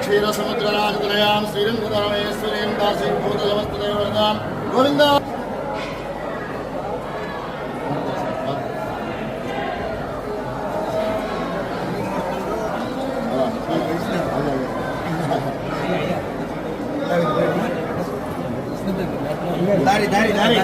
क्षीरसमुद्रराजतनयां श्रीरङ्गधरमेश्वरीं दासीभूतसमस्तदेवतां गोविन्द दारी दारी दारी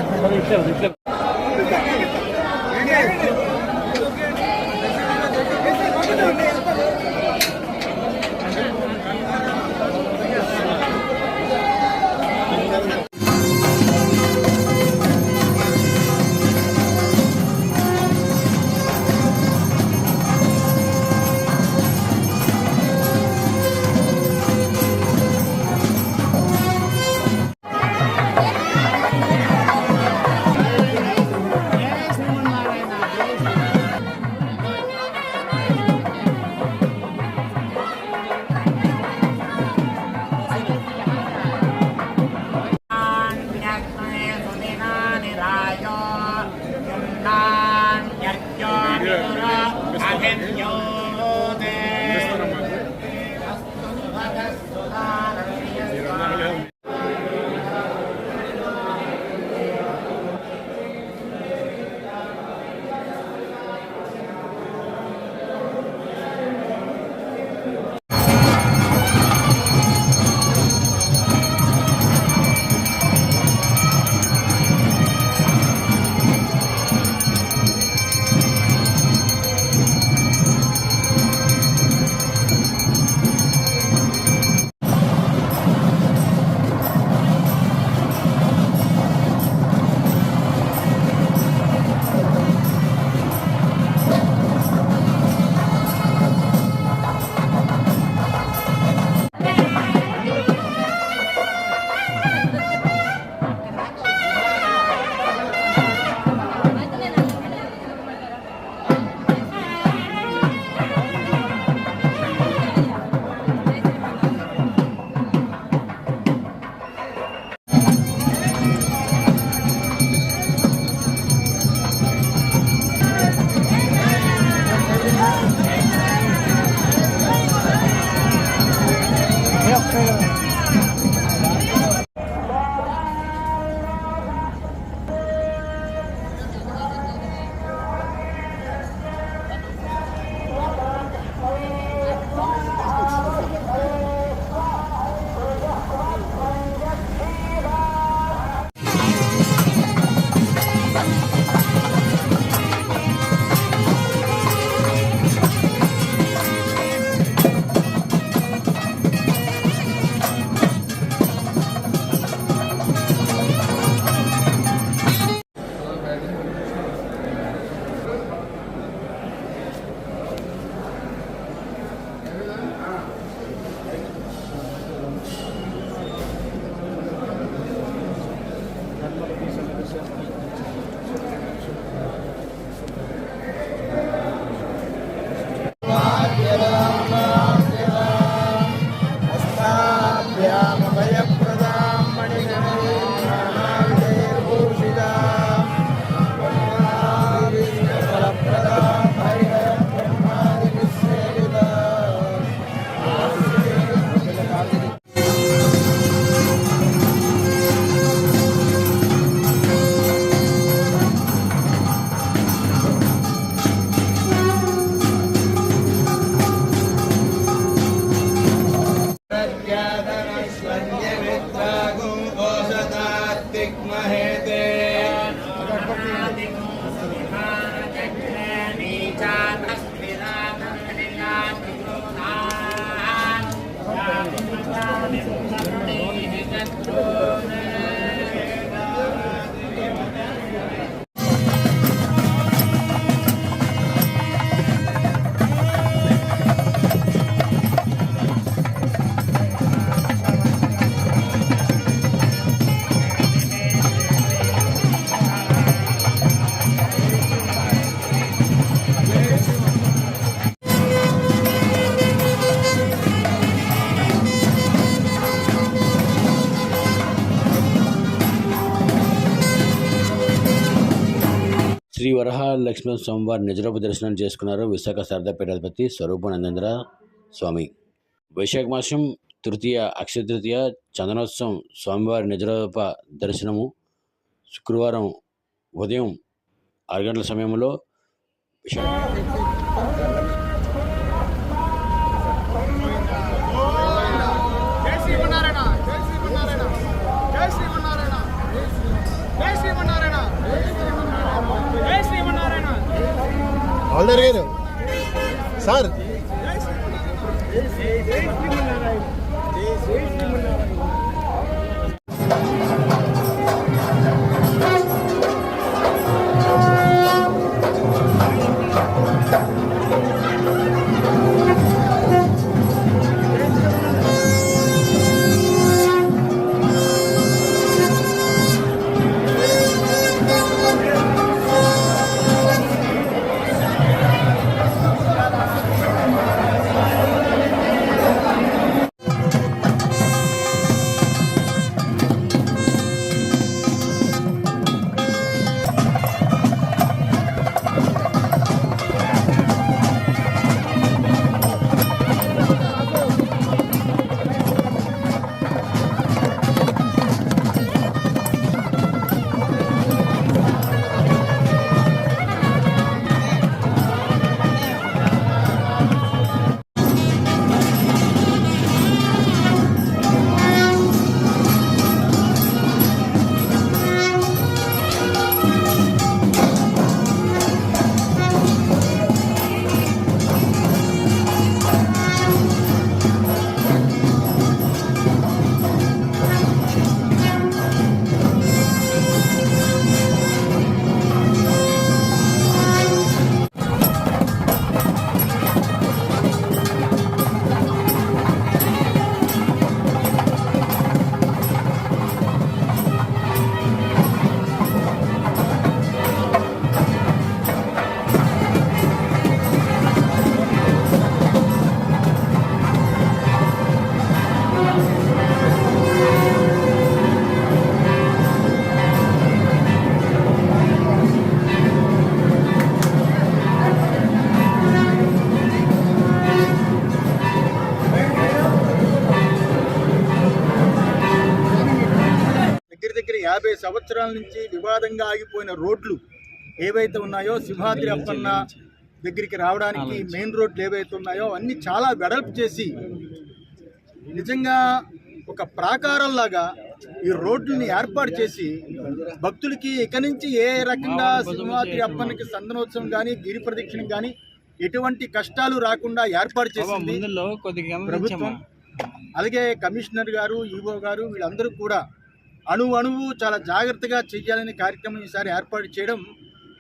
శ్రీ వరహాలక్ష్మణ స్వామివారి నిజరూప దర్శనం చేసుకున్నారు విశాఖ శారదాపీఠాధిపతి స్వరూపానందేంద్ర స్వామి. వైశాఖ మాసం తృతీయ అక్షయ తృతీయ చందనోత్సవం స్వామివారి నిజరూప దర్శనము శుక్రవారం ఉదయం 6 గంటల సమయంలో ఆల్రెడీ గారు సార్ దగ్గర 50 సంవత్సరాల నుంచి వివాదంగా ఆగిపోయిన రోడ్లు ఏవైతే ఉన్నాయో సింహాద్రి అప్పన్న దగ్గరికి రావడానికి మెయిన్ రోడ్లు ఏవైతే ఉన్నాయో అన్నీ చాలా వెడల్పు చేసి నిజంగా ఒక ప్రాకారంలాగా ఈ రోడ్లని ఏర్పాటు చేసి భక్తులకి ఇక నుంచి ఏ రకంగా సింహాద్రి అప్పన్నకి సందనోత్సవం కానీ గిరి ప్రదక్షిణం కానీ ఎటువంటి కష్టాలు రాకుండా ఏర్పాటు చేసింది ప్రభుత్వం. అలాగే కమిషనర్ గారు, ఈవో గారు వీళ్ళందరూ కూడా అణువు చాలా జాగ్రత్తగా చేయాలనే కార్యక్రమం ఈసారి ఏర్పాటు చేయడం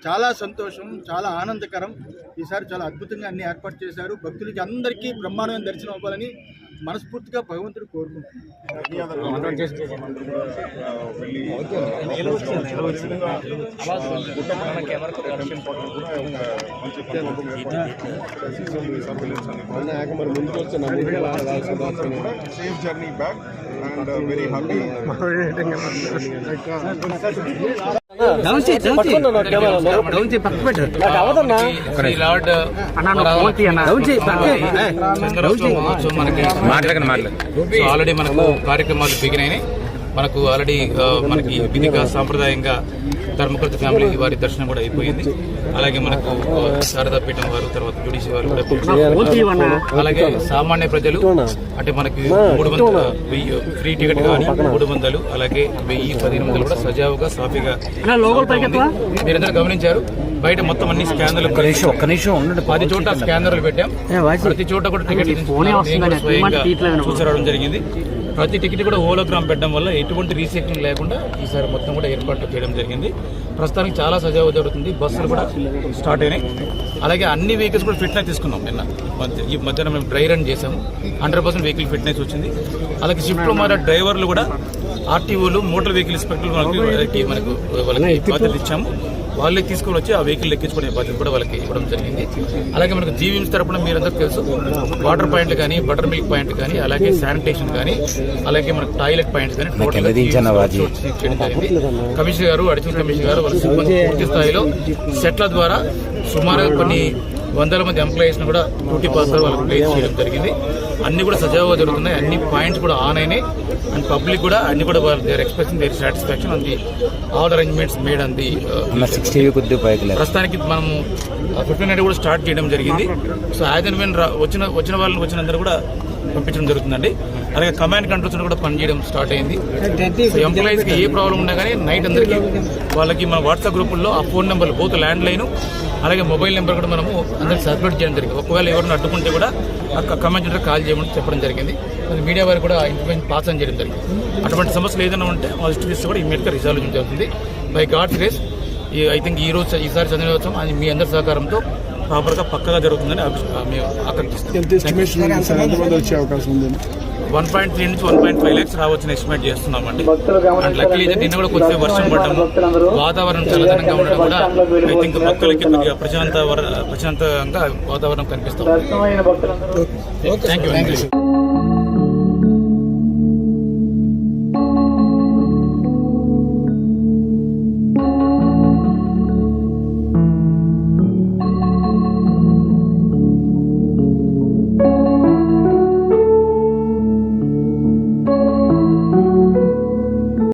చాలా సంతోషం, చాలా ఆనందకరం. ఈసారి చాలా అద్భుతంగా అన్ని ఏర్పాటు చేశారు. భక్తులకి అందరికీ బ్రహ్మాండమైన దర్శనం అవ్వాలని మనస్ఫూర్తిగా భగవంతుడు కోరుకుంటున్నాను. Safe journey back and very happy. Already మనకు కార్యక్రమాలు బిగిన్ అయినాయి. మనకు ఆల్రెడీ మనకి విధిగా సాంప్రదాయంగా ధర్మకృత ఫ్యామిలీ వారి దర్శనం కూడా అయిపోయింది. అలాగే మనకు శారదాపీఠం వారు, తర్వాత జుడిషి వారు కూడా, అలాగే సామాన్య ప్రజలు అంటే మనకి 300 ఫ్రీ టికెట్ కానీ 300, అలాగే 1000-1500 కూడా సజావుగా సాఫీగా మీరందరూ గమనించారు. బయట మొత్తం అన్ని స్కానర్లు 10 చోట స్కానర్లు పెట్టాం. ప్రతి చోట కూడా టికెట్ చూసరావడం జరిగింది. ప్రతి టికెట్ కూడా హోలోగ్రామ్ పెట్టడం వల్ల ఎటువంటి రీసైక్లింగ్ లేకుండా ఈసారి మొత్తం కూడా ఏర్పాట్లు చేయడం జరిగింది. ప్రస్తుతానికి చాలా సజావు జరుగుతుంది. బస్సులు కూడా స్టార్ట్ అయినాయి. అలాగే అన్ని వెహికల్స్ కూడా ఫిట్నెస్ తీసుకున్నాం. నిన్న ఈ మధ్యాహ్నం మేము డ్రై రన్ చేసాము. 100% వెహికల్ ఫిట్నెస్ వచ్చింది. అలాగే షిఫ్ట్లో మారే డ్రైవర్లు కూడా ఆర్టీఓలు, మోటార్ వెహికల్ ఇన్స్పెక్టర్లు వాళ్ళకి బాధ్యత ఇచ్చాము. వాళ్ళే తీసుకొని వచ్చి ఆ వెహికల్ ఎక్కించుకునే బాధ్యత కూడా వాళ్ళకి ఇవ్వడం జరిగింది. అలాగే మనకు జీవీఎంసీ తరపున మీరందరూ తెలుసు, వాటర్ పాయింట్లు కానీ, బటర్ మిల్క్ పాయింట్ కానీ, అలాగే శానిటేషన్ కానీ, అలాగే మనకు టాయిలెట్ పాయింట్స్ కానీ కమిషనర్ గారు, అడిషనల్ కమిషనర్ గారు వాళ్ళ సిబ్బంది పూర్తి స్థాయిలో సెట్ల ద్వారా సుమారు కొన్ని 100 మంది ఎంప్లాయీస్ ను కూడా డ్యూటీ పాస్ వాళ్ళకి ప్లేస్ చేయడం జరిగింది. అన్ని కూడా సజావుగా జరుగుతున్నాయి. అన్ని పాయింట్స్ కూడా ఆన్ అయినాయి. అండ్ పబ్లిక్ కూడా అన్ని కూడా their expressing their satisfaction on the all arrangements made on the. ప్రస్తుతానికి మనం 1500 కూడా స్టార్ట్ చేయడం జరిగింది. సో యాజ్ అండ్ వెన్ వచ్చిన వాళ్ళని వచ్చినందరూ కూడా పంపించడం జరుగుతుందండి. అలాగే కమాండ్ కంట్రోల్స్ కూడా పనిచేయడం స్టార్ట్ అయింది. ఎంప్లాయీస్కి ఏ ప్రాబ్లం ఉన్నా కానీ నైట్ అందరికీ వాళ్ళకి మన వాట్సాప్ గ్రూపుల్లో ఆ ఫోన్ నెంబర్లు బోత్ ల్యాండ్ లైన్ అలాగే మొబైల్ నెంబర్ కూడా మనము అందరికి సర్క్యులేట్ చేయడం జరిగింది. ఒకవేళ ఎవరిని అడ్డుకుంటే కూడా ఆ కమాండ్ సెంటర్ కాల్ చేయమని చెప్పడం జరిగింది. మీడియా వారికి కూడా ఇన్ఫర్మేషన్ పాస్ అని చేయడం జరిగింది. అటువంటి సమస్యలు ఏదైనా ఉంటే మా దృష్టి తీస్తే కూడా ఇమీడియట్గా రిజాల్వ్ చేయడం జరుగుతుంది. By God's grace I think ఈసారి చంద్రోత్సవం అది మీ అందరి సహకారంతో ప్రాపర్గా పక్కగా జరుగుతుందని మేము ఆకాంక్షిస్తాం. 1.3 నుంచి 1.5 lakhs రావచ్చని ఎస్టిమేట్ చేస్తున్నామండి. అండ్ లక్కీలీ నిన్న కూడా కొద్దిగా వర్షం పడడం, వాతావరణం చల్లదనంగా ఉండడం కూడా ఐ థింక్ భక్తులకి కొద్దిగా ప్రశాంతంగా వాతావరణం కనిపిస్తాం. Thank you.